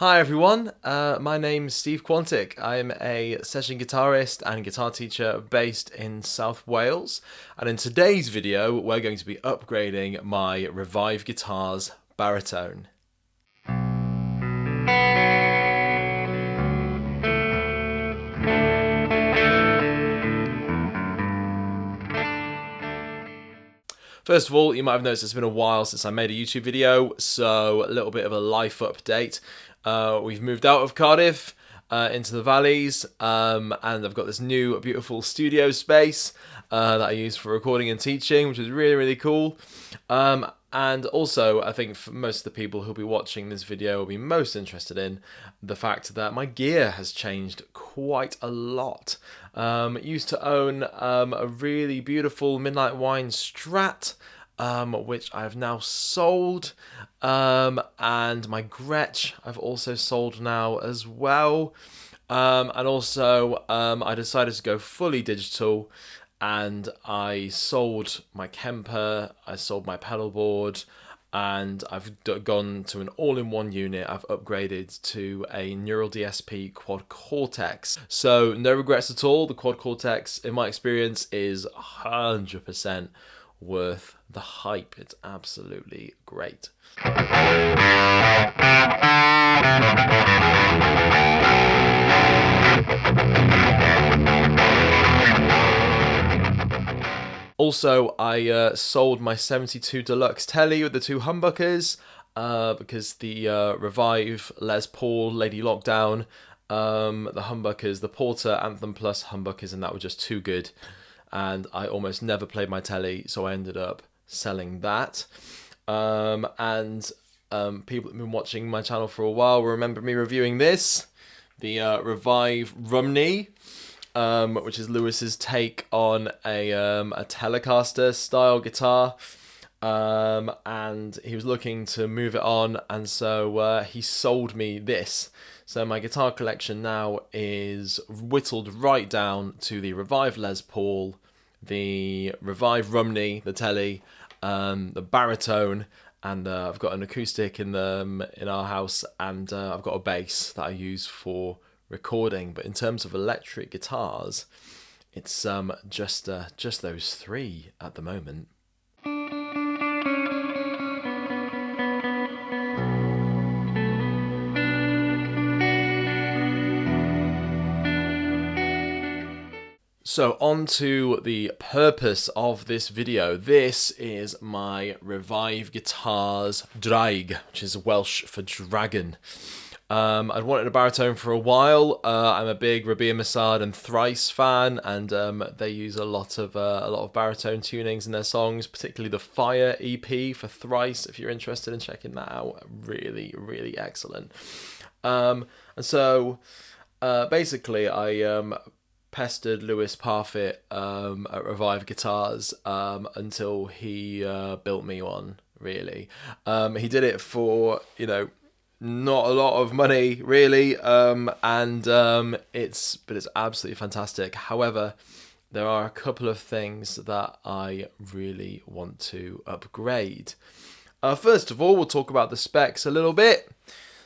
Hi everyone, my name's Steve Quantick. I'm a session guitarist and guitar teacher based in South Wales, and in today's video we're going to be upgrading my Revive Guitars Baritone. First of all, you might have noticed it's been a while since I made a YouTube video, so a little bit of a life update. We've moved out of Cardiff into the valleys, and I've got this new beautiful studio space that I use for recording and teaching, which is really, really cool. And also, I think for most of the people who'll be watching this video will be most interested in the fact that my gear has changed quite a lot. Used to own a really beautiful Midnight Wine Strat, which I've now sold, and my Gretsch I've also sold now as well, and also I decided to go fully digital, and I sold my Kemper, I sold my pedal board, and I've gone to an all-in-one unit. I've upgraded to a Neural DSP Quad Cortex. So no regrets at all. The Quad Cortex, in my experience, is 100% worth the hype. It's absolutely great. Also, I sold my 72 Deluxe Telly with the two humbuckers because the Revive Les Paul Lady Lockdown, the humbuckers, the Porter Anthem Plus humbuckers, and that were just too good. And I almost never played my Telly, so I ended up selling that. People that have been watching my channel for a while will remember me reviewing this, the Revive Rumney, which is Lewis's take on a Telecaster style guitar, and he was looking to move it on, and so he sold me this. So my guitar collection now is whittled right down to the Revive Les Paul, the Revive Rumney, the Telly, the Baritone, and I've got an acoustic in our house, and I've got a bass that I use for recording. But in terms of electric guitars, it's just those three at the moment. So on to the purpose of this video. This is my Revive Guitars Draig, which is Welsh for dragon. I'd wanted a baritone for a while. I'm a big Rabia Masad and Thrice fan, and they use a lot of baritone tunings in their songs, particularly the Fire EP for Thrice. If you're interested in checking that out, really, really excellent. And so basically, I pestered Lewis Parfitt at Revive Guitars until he built me one. Really, he did it for not a lot of money, really, it's absolutely fantastic. However, there are a couple of things that I really want to upgrade. First of all, we'll talk about the specs a little bit.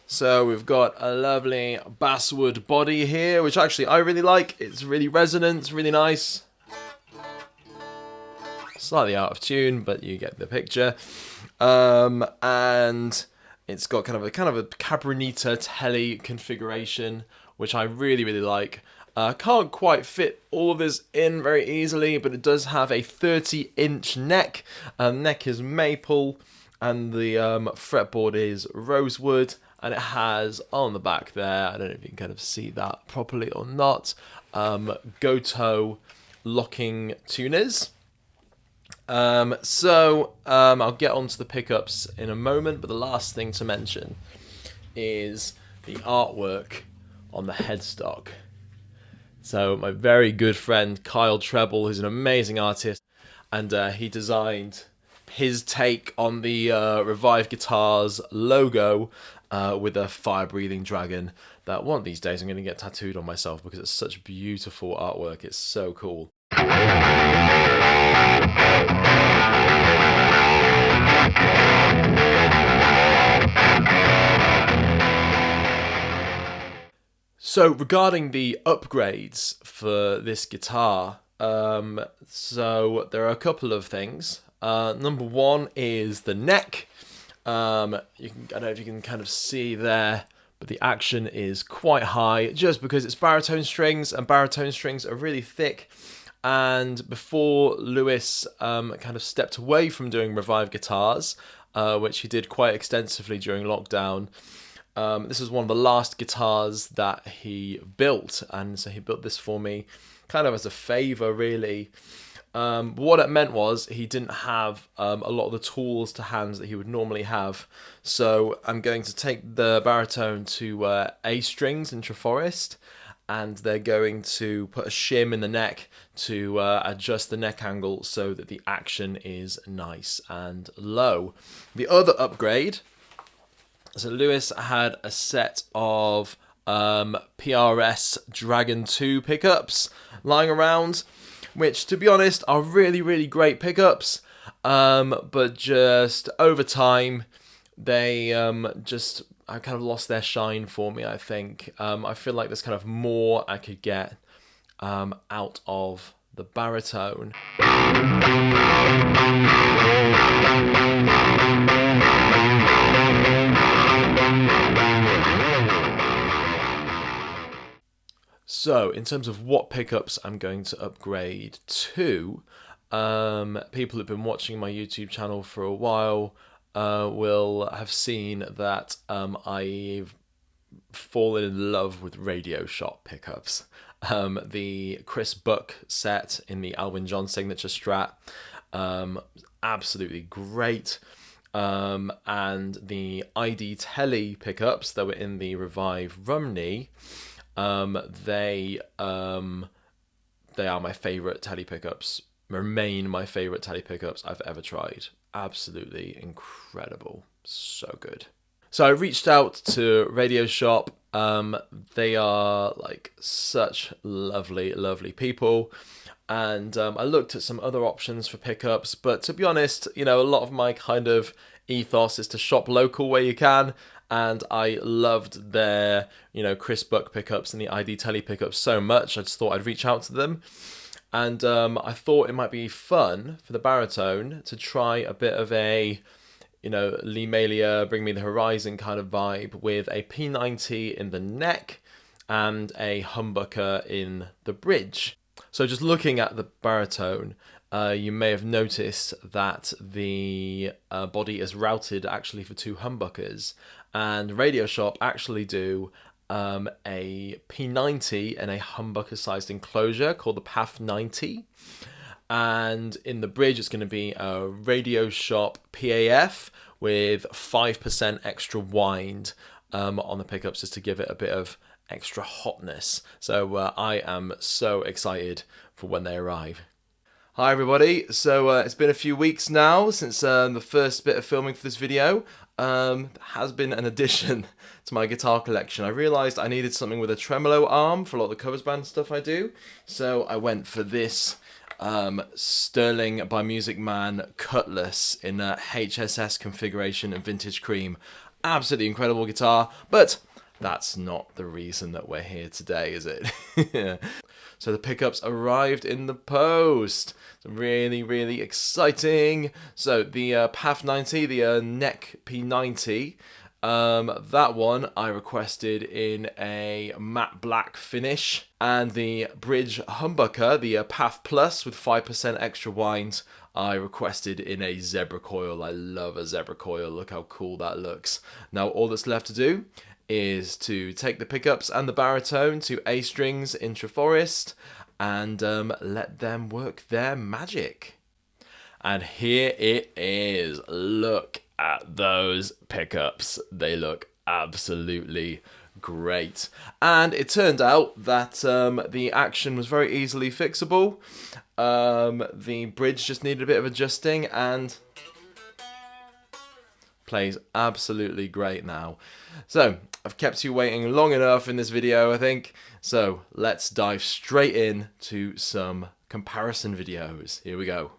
So we've got a lovely basswood body here, which actually I really like. It's really resonant, it's really nice. Slightly out of tune, but you get the picture. And it's got kind of a Cabronita Telly configuration, which I really, really like. Can't quite fit all of this in very easily, but it does have a 30-inch neck. Neck is maple, and the fretboard is rosewood. And it has, on the back there, I don't know if you can kind of see that properly or not, Goto locking tuners. I'll get onto the pickups in a moment, but the last thing to mention is the artwork on the headstock. So my very good friend Kyle Treble, who's an amazing artist, and he designed his take on the Revive Guitars logo with a fire-breathing dragon that one of these days I'm going to get tattooed on myself because it's such beautiful artwork. It's so cool. So regarding the upgrades for this guitar, so there are a couple of things. Number one is the neck. I don't know if you can kind of see there, but the action is quite high just because it's baritone strings, and baritone strings are really thick. And before Lewis kind of stepped away from doing Revive guitars, which he did quite extensively during lockdown, this was one of the last guitars that he built, and so he built this for me kind of as a favour, really. But what it meant was he didn't have a lot of the tools to hand that he would normally have. So I'm going to take the baritone to A strings in Treforest, and they're going to put a shim in the neck to adjust the neck angle so that the action is nice and low. The other upgrade, so Lewis had a set of PRS Dragon 2 pickups lying around, which, to be honest, are really, really great pickups, but just over time, they I kind of lost their shine for me, I think. I feel like there's kind of more I could get out of the baritone. So, in terms of what pickups I'm going to upgrade to, people who've been watching my YouTube channel for a while will have seen that I've fallen in love with Radio Shop pickups. The Chris Buck set in the Alwyn John Signature Strat, absolutely great. And the ID Telly pickups that were in the Revive Rumney, they are my favourite Telly pickups, remain my favourite Telly pickups I've ever tried. Absolutely incredible. So good. So I reached out to Radio Shop. They are like such lovely, lovely people. And I looked at some other options for pickups, but to be honest, a lot of my kind of ethos is to shop local where you can. And I loved their, Chris Buck pickups and the ID Telly pickups so much, I just thought I'd reach out to them. And I thought it might be fun for the baritone to try a bit of a, Lee Malia, Bring Me the Horizon kind of vibe with a P90 in the neck and a humbucker in the bridge. So just looking at the baritone, you may have noticed that the body is routed actually for two humbuckers, and Radio Shop actually do a P90 and a humbucker-sized enclosure called the PAF 90, and in the bridge it's going to be a Radio Shop PAF with 5% extra wind on the pickups, just to give it a bit of extra hotness. So I am so excited for when they arrive. Hi everybody, so it's been a few weeks now since the first bit of filming for this video. There has been an addition to my guitar collection. I realised I needed something with a tremolo arm for a lot of the covers band stuff I do, so I went for this Sterling by Music Man Cutlass in a HSS configuration and vintage cream. Absolutely incredible guitar, but that's not the reason that we're here today, is it? So the pickups arrived in the post. It's really, really exciting. So the PAF 90, the neck P90, that one I requested in a matte black finish. And the bridge humbucker, the PAF Plus with 5% extra wind, I requested in a zebra coil. I love a zebra coil. Look how cool that looks. Now all that's left to do is to take the pickups and the baritone to A strings in Treforest and let them work their magic. And here it is. Look at those pickups. They look absolutely great. And it turned out that the action was very easily fixable. The bridge just needed a bit of adjusting and plays absolutely great now. So I've kept you waiting long enough in this video, I think. So let's dive straight in to some comparison videos. Here we go.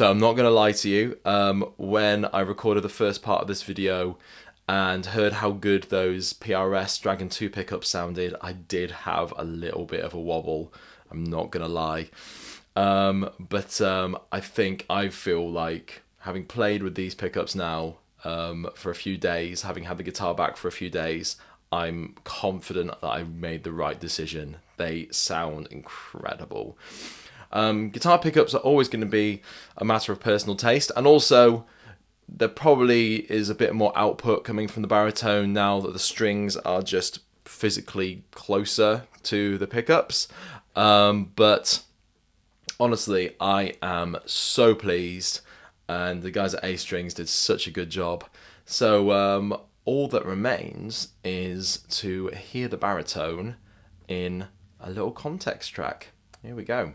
So I'm not going to lie to you, when I recorded the first part of this video and heard how good those PRS Dragon 2 pickups sounded, I did have a little bit of a wobble, I'm not going to lie. But I feel like, having played with these pickups now for a few days, having had the guitar back for a few days, I'm confident that I made the right decision. They sound incredible. Guitar pickups are always going to be a matter of personal taste, and also there probably is a bit more output coming from the baritone now that the strings are just physically closer to the pickups. But honestly, I am so pleased, and the guys at A Strings did such a good job. So all that remains is to hear the baritone in a little context track. Here we go.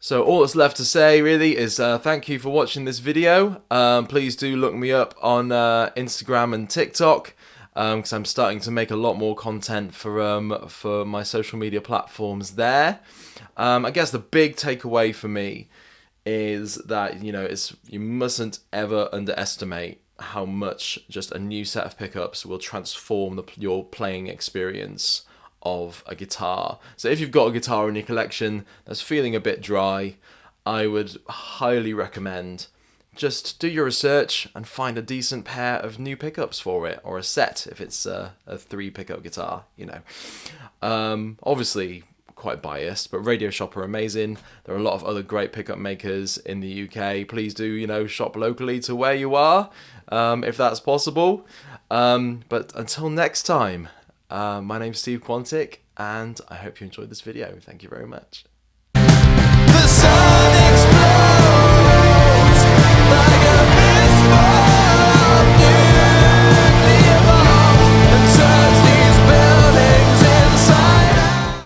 So all that's left to say really is thank you for watching this video. Please do look me up on Instagram and TikTok, because I'm starting to make a lot more content for my social media platforms there. I guess the big takeaway for me is that you mustn't ever underestimate how much just a new set of pickups will transform your playing experience of a guitar. So if you've got a guitar in your collection that's feeling a bit dry, I would highly recommend just do your research and find a decent pair of new pickups for it, or a set if it's a 3 pickup guitar. Obviously quite biased, but Radio Shop are amazing. There are a lot of other great pickup makers in the UK. Please do shop locally to where you are, if that's possible. But until next time, my name's Steve Quantic, and I hope you enjoyed this video. Thank you very much.